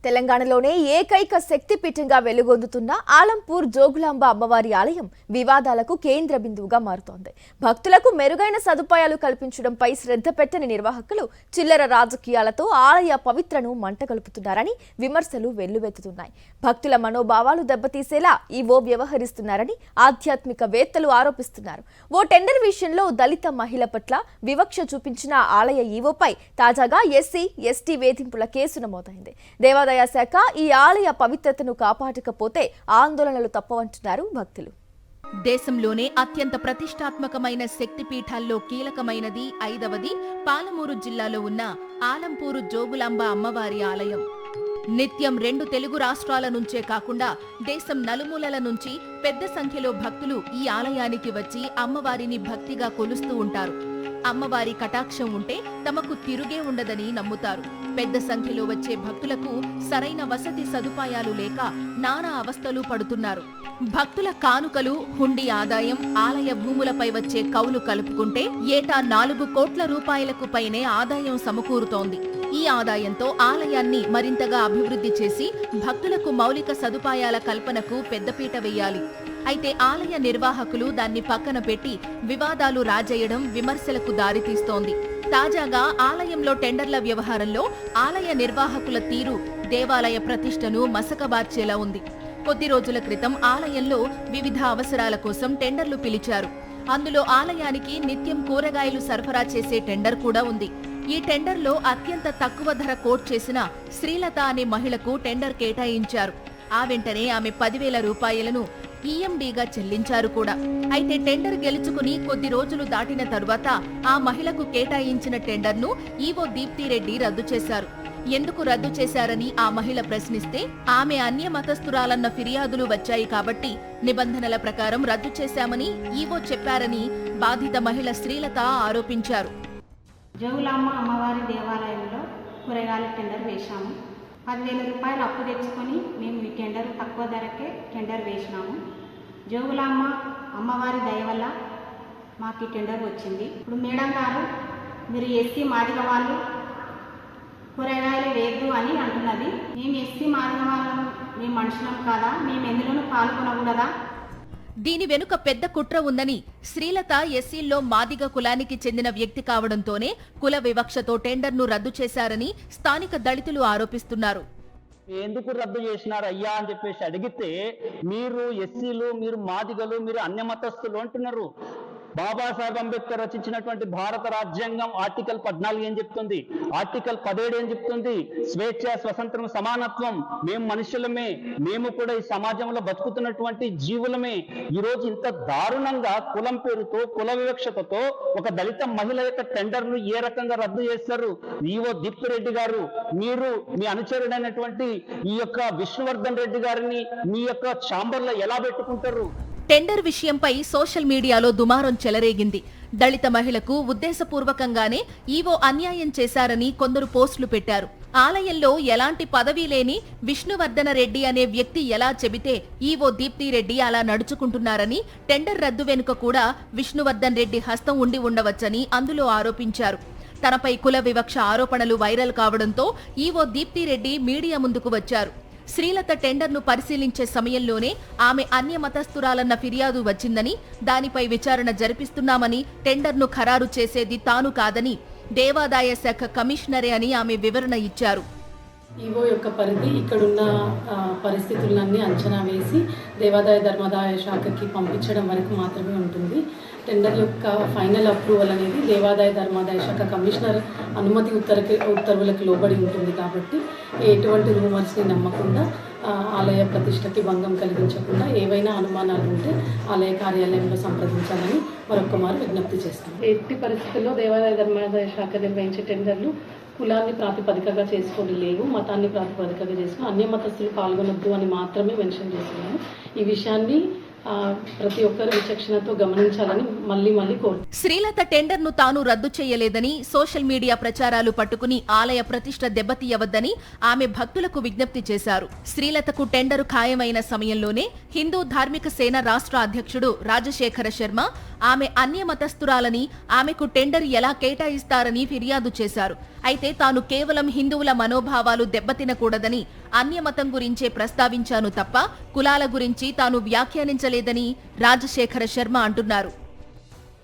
తెలంగాణలోనే ఏకైక శక్తిపీఠంగా వెలుగొందుతున్న ఆలంపూర్ జోగులాంబ అమ్మవారి ఆలయం వివాదాలకు కేంద్ర బిందువుగా మారుతోంది. భక్తులకు మెరుగైన సదుపాయాలు కల్పించడంపై శ్రద్ధ పెట్టని నిర్వాహకులు చిల్లర రాజకీయాలతో ఆలయ పవిత్రను మంటగలుపుతున్నారని విమర్శలు వెల్లువెత్తుతున్నాయి. భక్తుల మనోభావాలు దెబ్బతీసేలా ఈవో వ్యవహరిస్తున్నారని ఆధ్యాత్మికవేత్తలు ఆరోపిస్తున్నారు. ఓ టెండర్ విషయంలో దళిత మహిళ పట్ల వివక్ష చూపించిన ఆలయ ఈవోపై తాజాగా ఎస్సీ, ఎస్టీ వేధింపుల కేసు నమోదైంది. దేవాదాయ శాఖ ఈ ఆలయ పవిత్రతను కాపాడకపోతే ఆందోళనలు తప్పవంటున్నారు భక్తులు. దేశంలోనే అత్యంత ప్రతిష్టాత్మకమైన శక్తిపీఠాల్లో కీలకమైనది 5వది పాలమూరు జిల్లాలో ఉన్న ఆలంపూరు జోగులాంబ అమ్మవారి ఆలయం. నిత్యం 2 తెలుగు రాష్ట్రాల నుంచే కాకుండా దేశం నలుమూలల నుంచి పెద్ద సంఖ్యలో భక్తులు ఈ ఆలయానికి వచ్చి అమ్మవారిని భక్తిగా కొలుస్తూ ఉంటారు. అమ్మవారి కటాక్షం ఉంటే తమకు తిరుగే ఉండదని నమ్ముతారు. పెద్ద సంఖ్యలో వచ్చే భక్తులకు సరైన వసతి సదుపాయాలు లేక నానా అవస్థలు పడుతున్నారు. భక్తుల కానుకలు, హుండీ ఆదాయం, ఆలయ భూములపై వచ్చే కౌలు కలుపుకుంటే ఏటా 4 కోట్ల రూపాయలకు పైనే ఆదాయం సమకూరుతోంది. ఈ ఆదాయంతో ఆలయాన్ని మరింతగా అభివృద్ధి చేసి భక్తులకు మౌలిక సదుపాయాల కల్పనకు పెద్దపీట వేయాలి. అయితే ఆలయ నిర్వాహకులు దాన్ని పక్కన పెట్టి వివాదాలు రాజేయడం విమర్శలకు దారితీస్తోంది. తాజాగా ఆలయంలో టెండర్ల వ్యవహారంలో ఆలయ నిర్వాహకుల తీరు దేవాలయ ప్రతిష్టను మసకబార్చేలా ఉంది. కొద్ది రోజుల క్రితం ఆలయంలో వివిధ అవసరాల కోసం టెండర్లు పిలిచారు. అందులో ఆలయానికి నిత్యం కూరగాయలు సరఫరా చేసే టెండర్ కూడా ఉంది. ఈ టెండర్లో అత్యంత తక్కువ ధర కోట్ చేసిన శ్రీలత అనే మహిళకు టెండర్ కేటాయించారు. ఆ వెంటనే ఆమె 10,000 రూపాయలను ఈఎండీగా చెల్లించారు కూడా. అయితే టెండర్ గెలుచుకుని కొద్ది రోజులు దాటిన తరువాత ఆ మహిళకు కేటాయించిన టెండర్ను ఈవో దీప్తిరెడ్డి రద్దు చేశారు. ఎందుకు రద్దు చేశారని ఆ మహిళ ప్రశ్నిస్తే ఆమె అన్య మతస్థురాలన్న ఫిర్యాదులు వచ్చాయి కాబట్టి నిబంధనల ప్రకారం రద్దు చేశామని ఈవో చెప్పారని బాధిత మహిళ శ్రీలత ఆరోపించారు. జోగులాంబ అమ్మవారి దేవాలయంలో కూరగాయల టెండర్ వేశాము. 10,000 రూపాయలు అప్పు తెచ్చుకొని మేము ఈ టెండర్ తక్కువ ధరకే టెండర్ వేసినాము. జోగులాంబ అమ్మవారి దయ వల్ల మాకు ఈ టెండర్ వచ్చింది. ఇప్పుడు మేడం గారు మీరు ఎస్సీ మాదిగ వాళ్ళు కూరగాయలు వేయద్దు అని అంటున్నది. మేము ఎస్సీ మాదిగ వాళ్ళం, మేము మనుషులం కాదా? మేము ఎందులోనూ పాల్గొనకూడదా? దీని వెనుక పెద్ద కుట్ర ఉందని శ్రీలత ఎస్సీల్లో మాదిగ కులానికి చెందిన వ్యక్తి కావడంతోనే కుల వివక్షతో టెండర్ను రద్దు చేశారని స్థానిక దళితులు ఆరోపిస్తున్నారు. ఎందుకు రద్దు చేసినారు అయ్యా అని చెప్పేసి అడిగితే మీరు ఎస్సీలు, మీరు మాదిగలు, మీరు అన్యమతస్థులు అంటున్నారు. బాబాసాహెబ్ అంబేద్కర్ రచించినటువంటి భారత రాజ్యాంగం ఆర్టికల్ 14 ఏం చెప్తుంది, ఆర్టికల్ 17 ఏం చెప్తుంది? స్వేచ్ఛ, స్వతంత్రం, సమానత్వం. మేము మనుషులమే, మేము కూడా ఈ సమాజంలో బతుకుతున్నటువంటి జీవులమే. ఈరోజు ఇంత దారుణంగా కులం పేరుతో, కుల వివక్షతతో ఒక దళిత మహిళ యొక్క టెండర్ను ఏ రకంగా రద్దు చేస్తారు? ఈవో దీప్తిరెడ్డి గారు, మీరు మీ అనుచరుడైనటువంటి ఈ యొక్క విష్ణువర్ధన్ రెడ్డి గారిని మీ యొక్క ఛాంబర్లో ఎలా పెట్టుకుంటారు? టెండర్ విషయంపై సోషల్ మీడియాలో దుమారం చెలరేగింది. దళిత మహిళకు ఉద్దేశపూర్వకంగానే ఈవో అన్యాయం చేశారని కొందరు పోస్టులు పెట్టారు. ఆలయంలో ఎలాంటి పదవీ లేని విష్ణువర్ధన రెడ్డి అనే వ్యక్తి ఎలా చెబితే ఈవో దీప్తిరెడ్డి అలా నడుచుకుంటున్నారని, టెండర్ రద్దు వెనుక కూడా విష్ణువర్ధన్ రెడ్డి హస్తం ఉండి ఉండవచ్చని అందులో ఆరోపించారు. తనపై కుల వివక్ష ఆరోపణలు వైరల్ కావడంతో ఈవో దీప్తిరెడ్డి మీడియా ముందుకు వచ్చారు. శ్రీలత టెండర్ను పరిశీలించే సమయంలోనే ఆమె అన్య మతస్థురాలన్న ఫిర్యాదు వచ్చిందని, దానిపై విచారణ జరిపిస్తున్నామని, టెండర్ను ఖరారు చేసేది తాను కాదని, దేవాదాయ శాఖ కమిషనరే అని ఆమె వివరణ ఇచ్చారు. ఈవో యొక్క పరిధి ఇక్కడున్న పరిస్థితులన్నీ అంచనా వేసి దేవాదాయ ధర్మాదాయ శాఖకి పంపించడం వరకు మాత్రమే ఉంటుంది. టెండర్ యొక్క ఫైనల్ అప్రూవల్ అనేది దేవాదాయ ధర్మాదాయ శాఖ కమిషనర్ అనుమతి ఉత్తర్వులకు లోబడి ఉంటుంది. కాబట్టి ఎటువంటి రూమర్స్ని నమ్మకుండా, ఆలయ ప్రతిష్టకి భంగం కలిగించకుండా ఏవైనా అనుమానాలు ఉంటే ఆలయ కార్యాలయంలో సంప్రదించాలని మరొక మారు విజ్ఞప్తి చేస్తాం. ఎట్టి పరిస్థితుల్లో దేవాదాయ ధర్మాదాయ శాఖ నిర్వహించే టెండర్లు కులాన్ని ప్రాతిపదికగా చేసుకొని లేవు, మతాన్ని ప్రాతిపదికగా చేసుకుని అన్య మతస్థులు పాల్గొనొద్దు అని మాత్రమే మెన్షన్ చేస్తున్నాము. ఈ విషయాన్ని ప్రతి ఒక్కరు విచక్షణతో గమనించాలని మళ్ళీ కోరు. శ్రీలత టెండర్ను తాను రద్దు చేయలేదని, సోషల్ మీడియా ప్రచారాలు పట్టుకుని ఆలయ ప్రతిష్ట దెబ్బతీయవద్దని ఆమె భక్తులకు విజ్ఞప్తి చేశారు. శ్రీలతకు టెండరు ఖాయమైన సమయంలోనే హిందూ ధార్మిక సేన రాష్ట్ర అధ్యక్షుడు రాజశేఖర శర్మ ఆమె అన్యమతస్థురాలని, ఆమెకు టెండర్ ఎలా కేటాయిస్తారని ఫిర్యాదు చేశారు. అయితే తాను కేవలం హిందువుల మనోభావాలు దెబ్బతినకూడదని, అన్యమతం గురించే ప్రస్తావించాను తప్ప కులాల గురించి తాను వ్యాఖ్యానించలేదని రాజశేఖర శర్మ అంటున్నారు.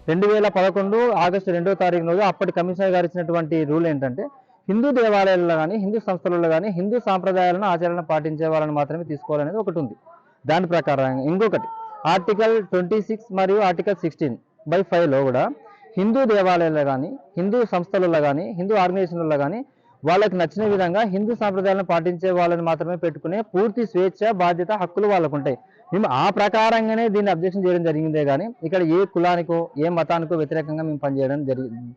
2011 ఆగస్టు 2వ తారీఖు రోజు అప్పటి కమిషనర్ గారు ఇచ్చినటువంటి రూల్ ఏంటంటే, హిందూ దేవాలయాల్లో కానీ హిందూ సంస్థలలో కానీ హిందూ సాంప్రదాయాలను ఆచరణ పాటించే వాళ్ళని మాత్రమే తీసుకోవాలనేది ఒకటి ఉంది. దాని ప్రకారం ఇంకొకటి ఆర్టికల్ 26 మరియు ఆర్టికల్ 16/5లో కూడా హిందూ దేవాలయాల్లో కానీ హిందూ సంస్థలలో కానీ హిందూ ఆర్గనైజేషన్లలో కానీ వాళ్ళకి నచ్చిన విధంగా హిందూ సాంప్రదాయాలను పాటించే వాళ్ళని మాత్రమే పెట్టుకునే పూర్తి స్వేచ్ఛ, బాధ్యత, హక్కులు వాళ్ళకు ఉంటాయి. మేము ఆ ప్రకారంగానే దీన్ని అబ్జెక్షన్ చేయడం జరిగిందే కానీ ఇక్కడ ఏ కులానికో ఏ మతానికో వ్యతిరేకంగా మేము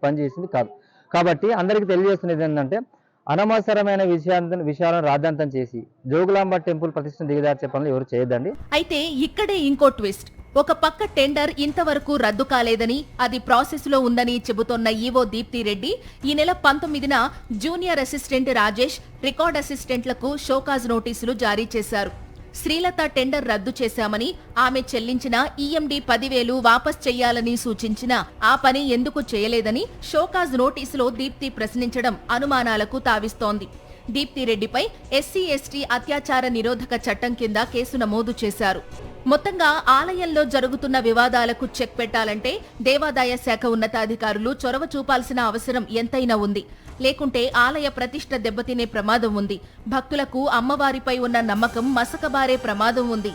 పనిచేసింది కాదు. కాబట్టి అందరికీ తెలియజేస్తున్నది ఏంటంటే, అనవసరమైన విషయాలను రాద్ధాంతం చేసి జోగులాంబ టెంపుల్ ప్రతిష్టను దిగదార్చే పనులు ఎవరు చేయొద్దండి. అయితే ఇక్కడే ఇంకో ట్విస్ట్. ఒక పక్క టెండర్ ఇంతవరకు రద్దు కాలేదని, అది ప్రాసెస్ లో ఉందని చెబుతోన్న ఈవో దీప్తిరెడ్డి ఈ నెల 19న జూనియర్ అసిస్టెంట్ రాజేష్, రికార్డ్ అసిస్టెంట్లకు షోకాజ్ నోటీసులు జారీ చేశారు. శ్రీలత టెండర్ రద్దు చేశామని, ఆమె చెల్లించిన ఈఎండి 10,000 వాపస్ చెయ్యాలని సూచించినా ఆ పని ఎందుకు చేయలేదని షోకాజ్ నోటీసులో దీప్తి ప్రశ్నించడం అనుమానాలకు తావిస్తోంది. దీప్తిరెడ్డిపై SC/ST అత్యాచార నిరోధక చట్టం కింద కేసు నమోదు చేశారు. మొత్తంగా ఆలయంలో జరుగుతున్న వివాదాలకు చెక్ పెట్టాలంటే దేవాదాయ శాఖ ఉన్నతాధికారులు చొరవ చూపాల్సిన అవసరం ఎంతైనా ఉంది. లేకుంటే ఆలయ ప్రతిష్ఠ దెబ్బతినే ప్రమాదం ఉంది. భక్తులకు అమ్మవారిపై ఉన్న నమ్మకం మసకబారే ప్రమాదం ఉంది.